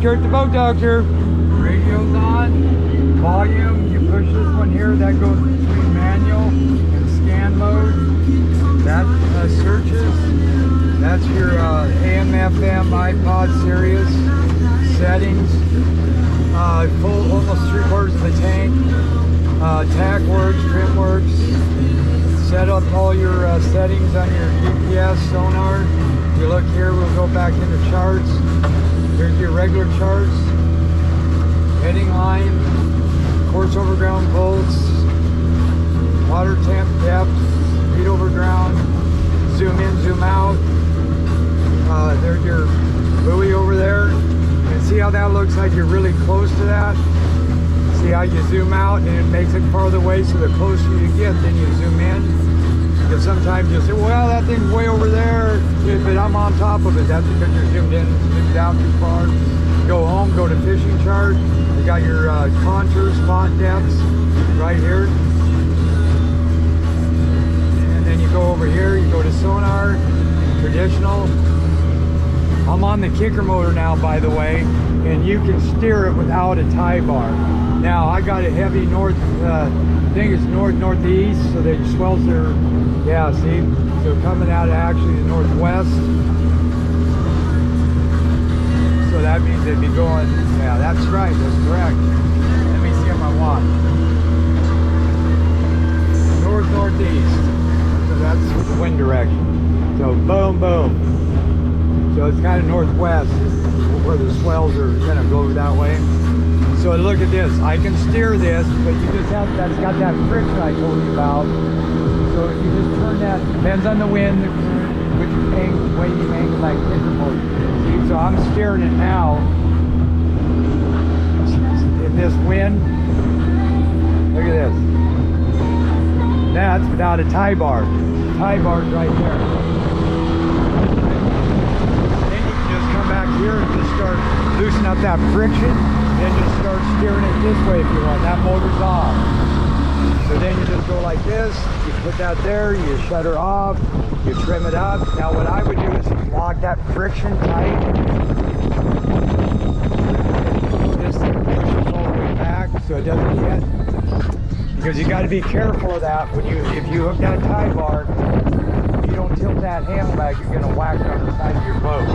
Kurt the Boat Doctor. Radio's on. Volume, you push this one here, that goes between manual and scan mode. That searches. That's your AM, FM, iPod, Sirius settings. Full, almost 3/4 of the tank. Tack works, trim works. Set up all your settings on your GPS, sonar. If you look here, we'll go back into charts. Here's your regular charts. Heading line, course over ground volts, water temp, depth, speed over ground, zoom in, zoom out. There's your buoy over there. And see how that looks like you're really close to that? See how you zoom out and it makes it farther away, so the closer you get, then you zoom in. Because sometimes you'll say, well, that thing's way over there, but I'm on top of it. That's because you're zoomed in, zoomed out too far. Go home, go to fishing chart. You got your contour, spot depths right here. And then you go over here, you go to sonar, traditional. I'm on the kicker motor now, by the way, and you can steer it without a tie bar. Now, I got a heavy north, I think it's north-northeast, so the swells are, yeah, see? So coming out of actually the northwest. So that means they'd be going, yeah, that's right, that's correct. Let me see on my watch. North-northeast. So that's the wind direction. So boom, boom. So it's kind of northwest where the swells are going to go that way. So look at this. I can steer this, but you just have, that's got that friction I told you about. So if you just turn that, depends on the wind, which way you angle like kicker motor. See, so I'm steering it now. In this wind, look at this. That's without a tie bar. The tie bar's right there. Back here and just start loosening up that friction, then just start steering it this way if you want. That motor's off. So then you just go like this, you put that there, you shut her off, you trim it up. Now what I would do is lock that friction tight. This thing pushes all the way back so it doesn't hit. Because you got to be careful of that when if you hook that tie bar, if you don't tilt that handle back, you're going to whack it on the side of your boat.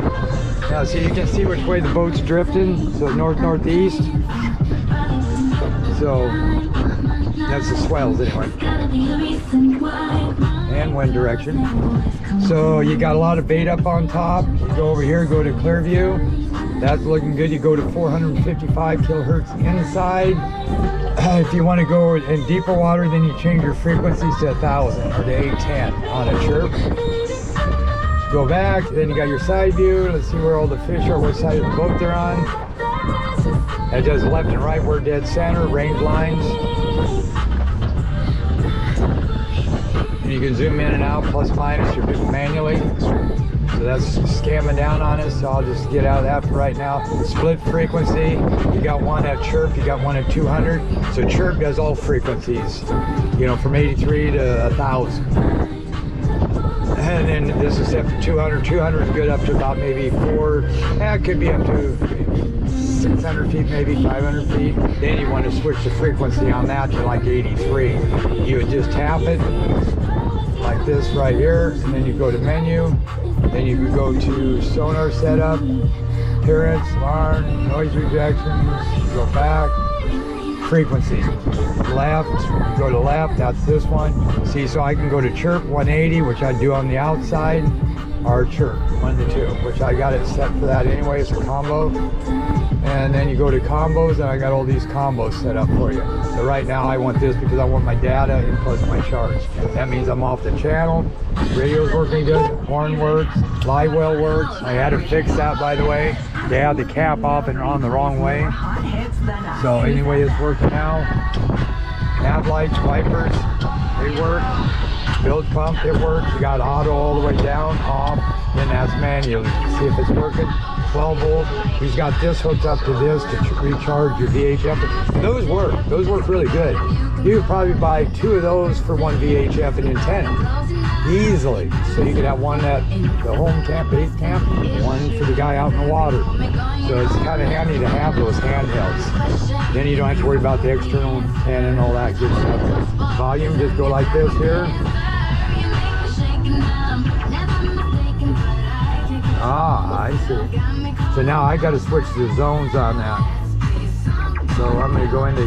Now, so you can see which way the boat's drifting, so north-northeast. So that's the swells anyway. And wind direction. So you got a lot of bait up on top. You go over here, go to Clearview. That's looking good. You go to 455 kilohertz inside. If you want to go in deeper water, then you change your frequencies to 1,000 or to 810 on a chirp. Go back, then you got your side view. Let's see where all the fish are, what side of the boat they're on. That does left and right, we're dead center, range lines. And you can zoom in and out, plus minus, you're doing manually. So that's scamming down on us, so I'll just get out of that for right now. Split frequency, you got one at chirp, you got one at 200. So chirp does all frequencies, you know, from 83 to 1,000. And then this is set for 200. 200 is good up to about maybe it could be up to 600 feet, maybe 500 feet. Then you want to switch the frequency on that to like 83. You would just tap it like this right here, and then you go to menu. Then you could go to sonar setup, appearance, alarm, noise rejections, go back, frequency, left, go to left, that's this one. See, so I can go to chirp 180, which I do on the outside, or chirp 1 to 2, which I got it set for that anyway, it's a combo. And then you go to combos, and I got all these combos set up for you. So right now I want this because I want my data and plus my charts. That means I'm off the channel, radio's working good, horn works, live well works. I had to fix that, by the way. They had the cap off and on the wrong way. So anyway, it's working now. Nav lights, wipers, they work. Bilge pump, it works. You got auto all the way down, off, then that's manual. See if it's working. 12 volt. He's got this hooked up to this to recharge your VHF. Those work really good. You could probably buy 2 of those for 1 VHF and antenna. easily. So you could have one at the home camp, base camp, one for the guy out in the water. So it's kind of handy to have those handhelds. Then you don't have to worry about the external antenna and all that good stuff. Volume, just go like this here. Ah, I see. So now I got to switch the zones on that. So I'm going to go into